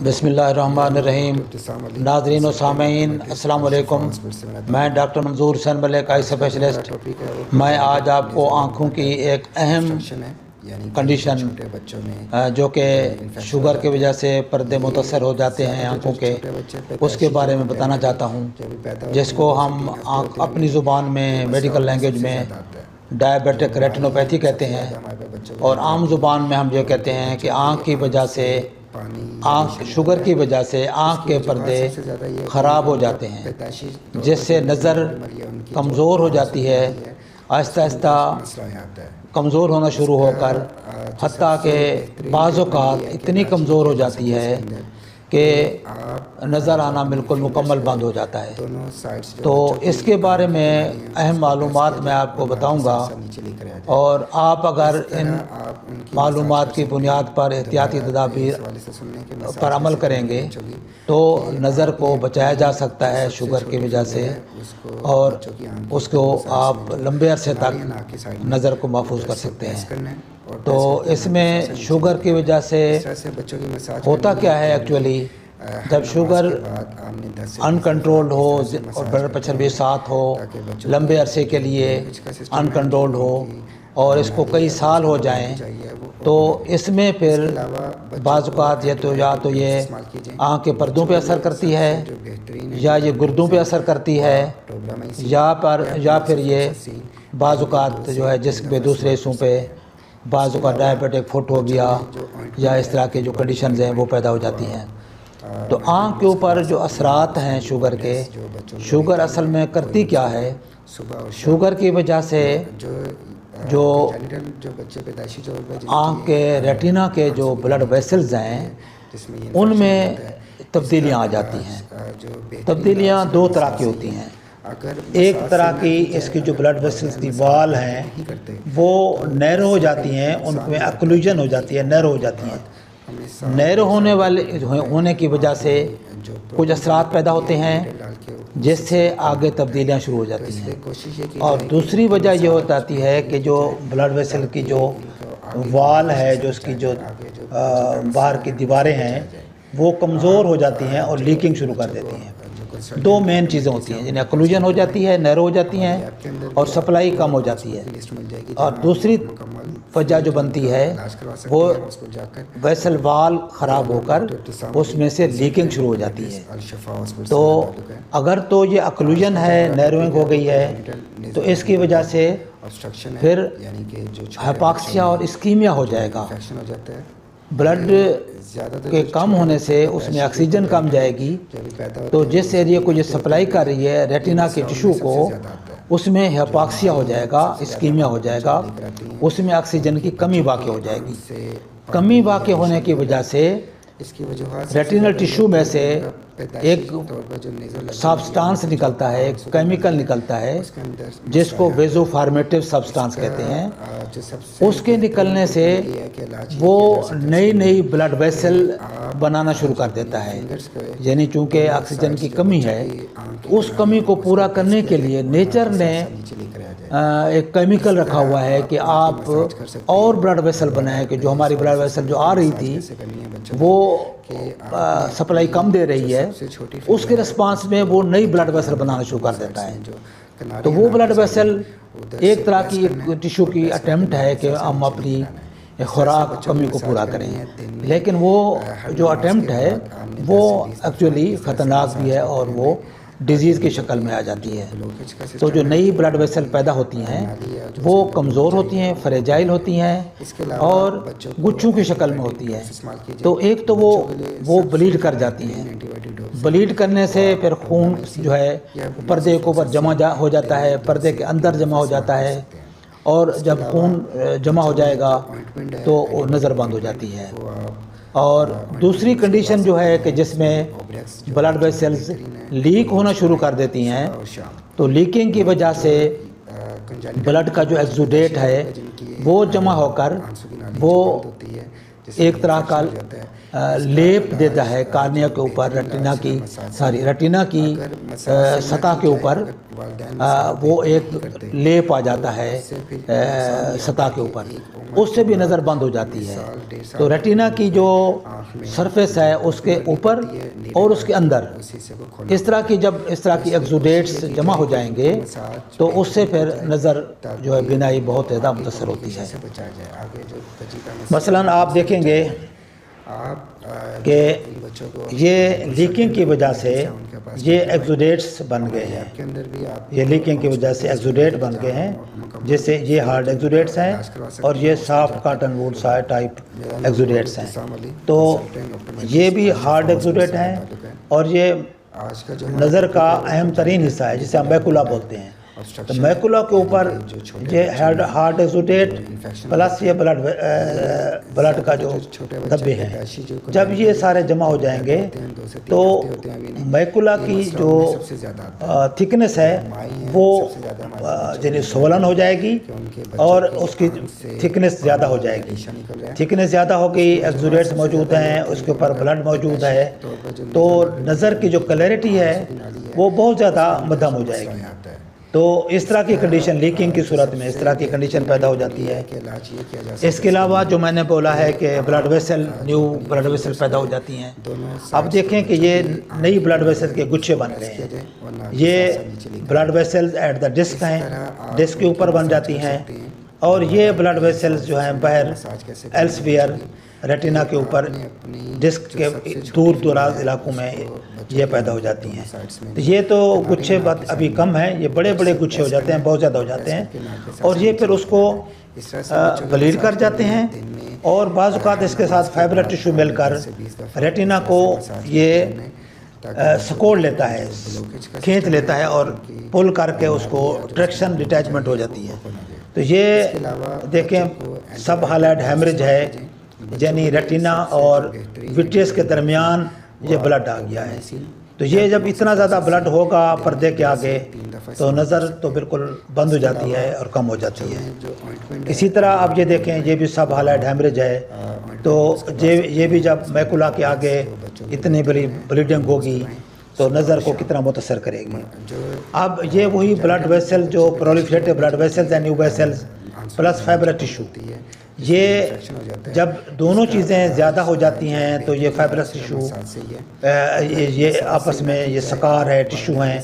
بسم اللہ الرحمن الرحیم۔ ناظرین و سامعین السلام علیکم۔ میں ڈاکٹر منظور حسین ملک آئی اسپیشلسٹ۔ میں آج آپ کو آنکھوں کی ایک اہم کنڈیشن جو کہ شوگر کی وجہ سے پردے متاثر ہو جاتے ہیں آنکھوں کے، اس کے بارے میں بتانا چاہتا ہوں، جس کو ہم اپنی زبان میں میڈیکل لینگویج میں ڈائبیٹک ریٹینوپیتھی کہتے ہیں، اور عام زبان میں ہم یہ کہتے ہیں کہ آنکھ کی وجہ سے شوگر کی وجہ سے آنکھ کے پردے خراب ہو جاتے ہیں، جس سے نظر کمزور ہو جاتی ہے، آہستہ آہستہ کمزور ہونا شروع ہو کر حتیٰ کہ بعض اوقات اتنی کمزور ہو جاتی ہے کہ نظر آنا بالکل مکمل بند ہو جاتا ہے۔ تو اس کے بارے میں اہم معلومات میں آپ کو بتاؤں گا، اور آپ اگر ان معلومات کی بنیاد پر احتیاطی تدابیر پر عمل کریں گے تو نظر کو بچایا جا سکتا ہے شوگر کی وجہ سے، اور اس کو آپ لمبے عرصے تک نظر کو محفوظ کر سکتے ہیں۔ تو اس میں شوگر کی وجہ سے ہوتا کیا ہے ایکچولی، جب شوگر انکنٹرولڈ ہو اور بلڈ پریشر بھی ساتھ ہو، لمبے عرصے کے لیے انکنٹرولڈ ہو اور اس کو کئی سال ہو جائیں، تو اس میں پھر بعض اوقات یا تو یہ آنکھ کے پردوں پہ اثر کرتی ہے، یا یہ گردوں پہ اثر کرتی ہے، یا پھر یہ بعض اوقات جو ہے جسم کے دوسرے حصوں پہ بعض اوقات ڈائبیٹک فٹ ہو گیا، یا اس طرح کے جو کنڈیشنز ہیں وہ پیدا ہو جاتی ہیں۔ تو آنکھ کے اوپر جو اثرات ہیں شوگر کے، شوگر اصل میں کرتی کیا ہے؟ شوگر کی وجہ سے جو آنکھ کے ریٹینا کے جو بلڈ ویسلز ہیں ان میں تبدیلیاں آ جاتی ہیں۔ تبدیلیاں دو طرح کی ہوتی ہیں۔ ایک طرح کی اس کی جو بلڈ ویسلز کی وال ہیں وہ نیرو ہو جاتی ہیں، ان میں اکلوژن ہو جاتی ہے، نیرو ہو جاتی ہیں۔ نیرو ہونے کی وجہ سے کچھ اثرات پیدا ہوتے ہیں جس سے آگے تبدیلیاں شروع ہو جاتی ہیں، اور دوسری وجہ یہ ہو جاتی ہے کہ جو بلڈ ویسل کی جو وال ہے، جو اس کی جو باہر کی دیواریں ہیں وہ کمزور ہو جاتی ہیں اور لیکنگ شروع کر دیتی ہیں۔ دو مین چیزیں ہوتی ہیں، جنہیں اکلوژن ہو جاتی ہے، نیرو ہو جاتی ہیں، اور سپلائی کم ہو جاتی ہے۔ اور دوسری وجہ جو بنتی ہے وہ ویسل وال خراب ہو کر اس میں سے لیکنگ شروع ہو جاتی ہے۔ تو اگر تو یہ اکلوژن ہے، نیروئنگ ہو گئی ہے، تو اس کی وجہ سے پھر ہائپاکسیا اور اسکیمیا ہو جائے گا۔ بلڈ کے کم ہونے سے اس میں آکسیجن کم جائے گی، تو جس ایریے کو یہ سپلائی کر رہی ہے ریٹینا کے ٹشو کو، اس میں ہائپاکسیا ہو جائے گا، اسکیمیا ہو جائے گا، اس میں آکسیجن کی کمی واقع ہو جائے گی۔ کمی واقع ہونے کی وجہ سے ریٹینل ٹشو میں سے ایک سبسٹانس نکلتا ہے، ایک کیمیکل نکلتا ہے جس کو ویزو فارمیٹیو سبسٹانس کہتے ہیں۔ اس کے نکلنے سے وہ نئی بلڈ ویسل بنانا شروع کر دیتا ہے، یعنی چونکہ آکسیجن کی کمی ہے، اس کمی کو پورا کرنے کے لیے نیچر نے ایک کیمیکل رکھا ہوا ہے کہ آپ اور بلڈ ویسل بنائیں، کہ جو ہماری بلڈ ویسل جو آ رہی تھی وہ سپلائی کم دے رہی ہے، اس کے رسپانس میں وہ نئی بلڈ ویسل بنانا شروع کر دیتا ہے۔ تو وہ بلڈ ویسل ایک طرح کی ٹیشو کی اٹیمپٹ ہے کہ ہم اپنی خوراک کمی کو پورا کریں، لیکن وہ جو اٹیمپٹ ہے وہ ایکچولی خطرناک بھی ہے اور وہ ڈیزیز کی شکل میں آ جاتی ہے۔ تو جو نئی بلڈ ویسل پیدا ہوتی ہیں وہ کمزور ہوتی ہیں، فریجائل ہوتی ہیں، اور گچھوں کی شکل میں ہوتی ہیں۔ تو ایک تو وہ بلیڈ کر جاتی ہیں، بلیڈ کرنے سے پھر خون جو ہے پردے کے اوپر جمع ہو جاتا ہے، پردے کے اندر جمع ہو جاتا ہے، اور جب خون جمع ہو جائے گا تو وہ نظر بند ہو جاتی ہے۔ اور دوسری کنڈیشن جو ہے کہ جس میں بلڈ ویسلز لیک ہونا شروع کر دیتی ہیں، تو لیکنگ کی وجہ سے بلڈ کا جو ایکزوڈیٹ ہے وہ جمع ہو کر وہ ایک طرح کا لیپ دیتا ہے کارنیا کے اوپر، ریٹینا کی سطح کے اوپر وہ ایک لیپ آ جاتا ہے سطح کے اوپر، اس سے بھی نظر بند ہو جاتی ہے۔ تو ریٹینا کی جو سرفیس ہے اس کے اوپر اور اس کے اندر اس طرح کی ایکزوڈیٹس جمع ہو جائیں گے تو اس سے پھر نظر جو ہے بینائی بہت زیادہ متاثر ہوتی ہے۔ مثلاً آپ دیکھیں گے کہ یہ لیکنگ کی وجہ سے یہ ایکزوڈیٹس بن گئے ہیں، یہ لیکنگ کی وجہ سے ایکزوڈیٹ بن گئے ہیں، جیسے یہ ہارڈ ایکزوڈیٹس ہیں اور یہ سافٹ کاٹن وول ٹائپ ایکزوڈیٹس ہیں۔ تو یہ بھی ہارڈ ایکزوڈیٹ ہیں اور یہ نظر کا اہم ترین حصہ ہے جسے ہم میکولا بولتے ہیں۔ تو میکولا کے اوپر یہ ہارڈ ایکزوڈیٹ پلس یہ بلڈ کا جو دھبے ہیں، جب یہ سارے جمع ہو جائیں گے تو میکولا کی جو تھکنس ہے وہ یعنی سولن ہو جائے گی اور اس کی تھکنس زیادہ ہو جائے گی۔ تھکنس زیادہ ہوگی، ایکزوڈیٹس موجود ہیں، اس کے اوپر بلڈ موجود ہے، تو نظر کی جو کلیئرٹی ہے وہ بہت زیادہ مدھم ہو جائے گی۔ تو اس طرح کی کنڈیشن لیکنگ کی صورت میں اس طرح کی کنڈیشن پیدا ہو جاتی ہے۔ اس کے علاوہ جو میں نے بولا ہے کہ نیو بلڈ ویسل پیدا ہو جاتی ہیں۔ اب دیکھیں کہ یہ نئی بلڈ ویسل کے گچھے بن رہے ہیں، یہ blood vessel at the disc ہیں، ڈسک کے اوپر بن جاتی ہیں، اور یہ بلڈ ویسلز جو ہیں باہر ایلسویئر ریٹینا کے اوپر ڈسک کے دور دراز علاقوں میں یہ پیدا ہو جاتی ہیں۔ تو یہ تو گچھے ابھی کم ہیں، یہ بڑے بڑے گچھے ہو جاتے ہیں، بہت زیادہ ہو جاتے ہیں، اور یہ پھر اس کو بلیڈ کر جاتے ہیں، اور بعض اوقات اس کے ساتھ فائبرر ٹیشو مل کر ریٹینا کو یہ سکوڑ لیتا ہے، کھینچ لیتا ہے اور پل کر کے اس کو ٹریکشن ڈیٹیچمنٹ ہو جاتی ہے۔ تو یہ دیکھیں سب ہائلائٹ ہیمریج ہے، یعنی ریٹینا اور وٹریس کے درمیان یہ بلڈ آ گیا ہے۔ تو یہ جب اتنا زیادہ بلڈ ہوگا پردے کے آگے تو نظر تو بالکل بند ہو جاتی ہے اور کم ہو جاتی ہے۔ اسی طرح آپ یہ دیکھیں یہ بھی سب ہائلائٹ ہیمریج ہے، تو یہ بھی جب میکولا کے آگے اتنی بڑی بلیڈنگ ہوگی تو نظر کو کتنا متاثر کرے گی۔ اب یہ وہی بلڈ ویسل جو پرولیفریٹو بلڈ ویسلز ہیں، نیو ویسلز پلس فائبرر ٹیشو، یہ جب دونوں چیزیں زیادہ ہو جاتی ہیں تو یہ فائبرر ٹیشو یہ آپس میں یہ سکار ہے، ٹیشو ہیں،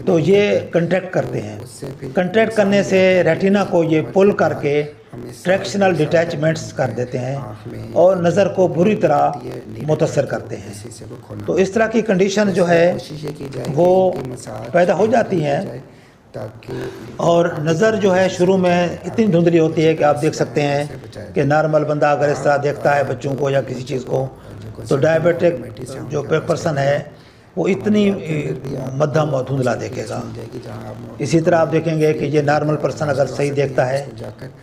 تو یہ کنٹریکٹ کرتے ہیں۔ کنٹریکٹ کرنے سے ریٹینا کو یہ پل کر کے ٹریکشنل ڈیٹیچمنٹس کر دیتے ہیں اور نظر کو بری طرح متاثر کرتے ہیں۔ تو اس طرح کی کنڈیشن جو ہے وہ پیدا ہو جاتی ہیں، اور نظر جو ہے شروع میں اتنی دھندلی ہوتی ہے کہ آپ دیکھ سکتے ہیں کہ نارمل بندہ اگر اس طرح دیکھتا ہے بچوں کو یا کسی چیز کو، تو ڈائبیٹک جو پرسن ہے وہ اتنی مدھم اور دھندلا دیکھے گا۔ اسی طرح آپ دیکھیں گے کہ یہ نارمل پرسن اگر صحیح دیکھتا ہے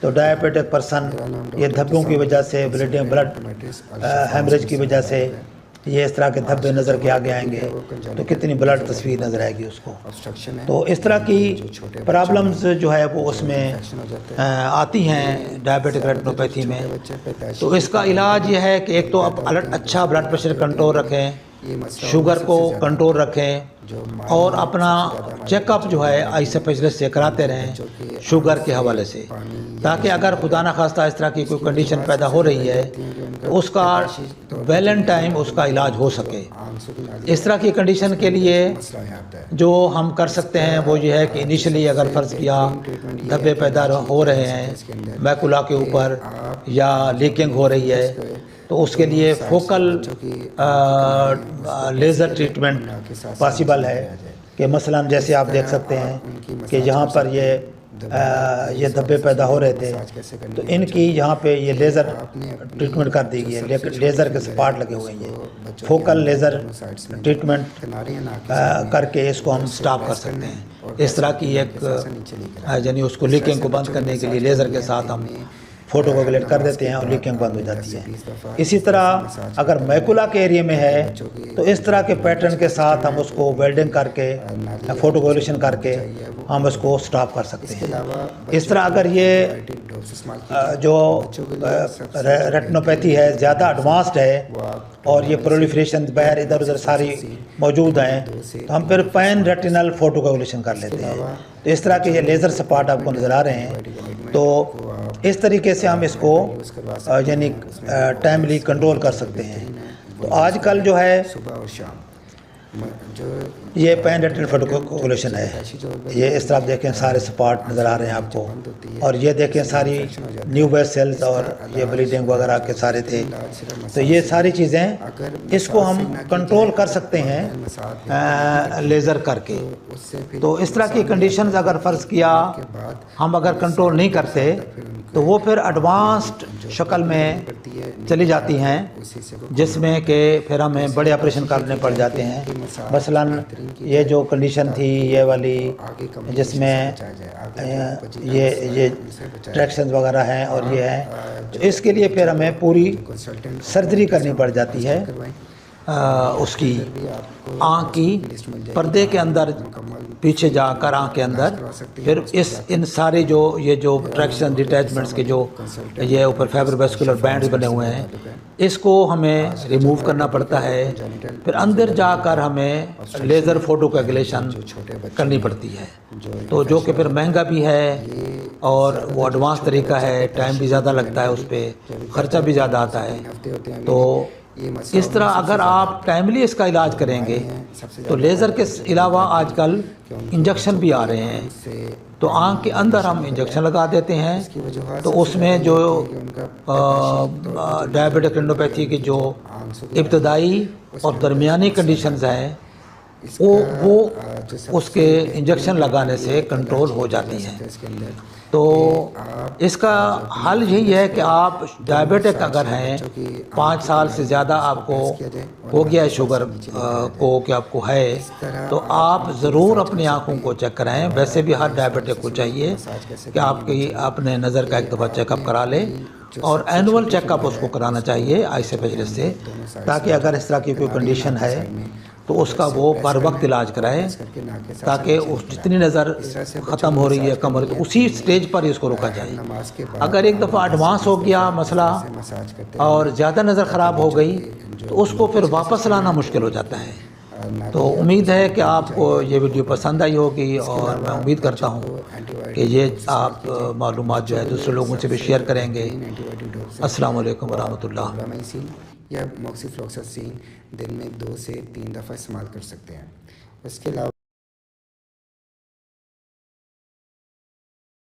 تو ڈائبیٹک پرسن یہ دھبوں کی وجہ سے بلڈ ہیمریج کی وجہ سے یہ اس طرح کے دھبے نظر کے آگے آئیں گے تو کتنی بلڈ تصویر نظر آئے گی اس کو۔ تو اس طرح کی پرابلمز جو ہے وہ اس میں آتی ہیں ڈائبیٹک ریٹینوپیتھی میں۔ تو اس کا علاج یہ ہے کہ ایک تو آپ اچھا بلڈ پریشر کنٹرول رکھیں، شوگر کو کنٹرول رکھیں، اور اپنا چیک اپ جو ہے آئی اسپیشلسٹ سے کراتے رہیں شوگر کے حوالے سے، تاکہ اگر خدا نخواستہ اس طرح کی کوئی کنڈیشن پیدا ہو رہی ہے تو اس کا ویل ٹائم اس کا علاج ہو سکے۔ اس طرح کی کنڈیشن کے لیے جو ہم کر سکتے ہیں وہ یہ ہے کہ انیشلی اگر فرض کیا دھبے پیدا ہو رہے ہیں میکولا کے اوپر یا لیکنگ ہو رہی ہے تو اس کے لیے فوکل لیزر ٹریٹمنٹ پاسبل ہے، کہ مثلا جیسے آپ دیکھ سکتے ہیں کہ یہاں پر یہ دھبے پیدا ہو رہے تھے تو ان کی یہاں پہ یہ لیزر ٹریٹمنٹ کر دی گئی ہے، لیزر کے سپاٹ لگے ہوئے ہیں، یہ فوکل لیزر ٹریٹمنٹ کر کے اس کو ہم سٹاپ کر سکتے ہیں۔ اس طرح کی ایک یعنی اس کو لیکنگ کو بند کرنے کے لیے لیزر کے ساتھ ہم فوٹو کوگولیٹ کر دیتے ہیں اور لیکنگ بند ہو جاتی ہے۔ اسی طرح اگر میکولا کے ایریا میں ہے تو اس طرح کے پیٹرن کے ساتھ ہم اس کو ویلڈنگ کر کے فوٹو کوگولیشن کر کے ہم اس کو سٹاپ کر سکتے ہیں۔ اس طرح اگر یہ جو ریٹنوپیتھی ہے زیادہ ایڈوانسڈ ہے اور یہ پرولیفریشن باہر ادھر ادھر ساری موجود ہیں تو ہم پھر پین ریٹینل فوٹو کوگولیشن کر لیتے ہیں۔ تو اس طرح کے یہ لیزر سپاٹ آپ کو نظر آ رہے ہیں، تو اس طریقے سے ہم اس کو یعنی ٹائملی کنٹرول کر سکتے ہیں۔ تو آج کل جو ہے یہ پین ریٹینل فوٹو کوگولیشن ہے، یہ اس طرح آپ دیکھیں سارے سپاٹ نظر آ رہے ہیں آپ کو، اور یہ دیکھیں ساری نیو بیس سیلز اور یہ بلیڈنگ وغیرہ کے سارے تھے۔ تو یہ ساری چیزیں اس کو ہم کنٹرول کر سکتے ہیں لیزر کر کے۔ تو اس طرح کی کنڈیشنز اگر فرض کیا ہم اگر کنٹرول نہیں کرتے تو وہ پھر ایڈوانسڈ شکل میں چلی جاتی ہیں، جس میں کہ پھر ہمیں بڑے آپریشن کرنے پڑ جاتے ہیں۔ مثلاً یہ جو کنڈیشن تھی یہ والی جس میں یہ ٹریکشنز وغیرہ ہیں اور یہ ہیں، تو اس کے لیے پھر ہمیں پوری سرجری کرنی پڑ جاتی ہے اس کی آنکھ کی پردے کے اندر پیچھے جا کر آنکھ کے اندر، پھر ان سارے یہ جو ٹریکشن ڈیٹیچمنٹس کے جو یہ اوپر فائبر ویسکولر بینڈز بنے ہوئے ہیں اس کو ہمیں ریموو کرنا پڑتا ہے، پھر اندر جا کر ہمیں لیزر فوٹو کوگولیشن کرنی پڑتی ہے، تو جو کہ پھر مہنگا بھی ہے اور وہ ایڈوانس طریقہ ہے، ٹائم بھی زیادہ لگتا ہے، اس پہ خرچہ بھی زیادہ آتا ہے۔ تو اس طرح اگر آپ ٹائملی اس کا علاج کریں گے تو لیزر کے علاوہ آج کل انجیکشن بھی آ رہے ہیں، تو آنکھ کے اندر ہم انجیکشن لگا دیتے ہیں، تو اس میں جو ڈائیبٹک ریٹینوپیتھی کی جو ابتدائی اور درمیانی کنڈیشنز ہیں وہ اس کے انجیکشن لگانے سے کنٹرول ہو جاتی ہیں۔ تو اس کا حل یہی ہے کہ آپ ڈائیبٹک اگر ہیں 5 سال سے زیادہ آپ کو ہو گیا ہے شوگر کو کہ آپ کو ہے، تو آپ ضرور اپنی آنکھوں کو چیک کرائیں۔ ویسے بھی ہر ڈائیبٹک کو چاہیے کہ آپ کی اپنے نظر کا ایک دفعہ چیک اپ کرا لیں، اور اینول چیک اپ اس کو کرانا چاہیے آئی اسپیشلسٹ سے، تاکہ اگر اس طرح کی کوئی کنڈیشن ہے تو اس کا وہ بر وقت علاج کرائے، تاکہ جتنی نظر ختم ہو رہی ہے کم ہو رہی ہے اسی سٹیج پر اس کو روکا جائے۔ اگر ایک دفعہ ایڈوانس ہو گیا مسئلہ اور زیادہ نظر خراب ہو گئی تو اس کو پھر واپس لانا مشکل ہو جاتا ہے۔ تو امید ہے کہ آپ کو یہ ویڈیو پسند آئی ہوگی، اور میں امید کرتا ہوں کہ یہ آپ معلومات جو ہے دوسرے لوگوں سے بھی شیئر کریں گے۔ السلام علیکم ورحمۃ اللہ۔ یا موکسیفلوکساسین دن میں 2 سے 3 دفعہ استعمال کر سکتے ہیں۔ اس کے علاوہ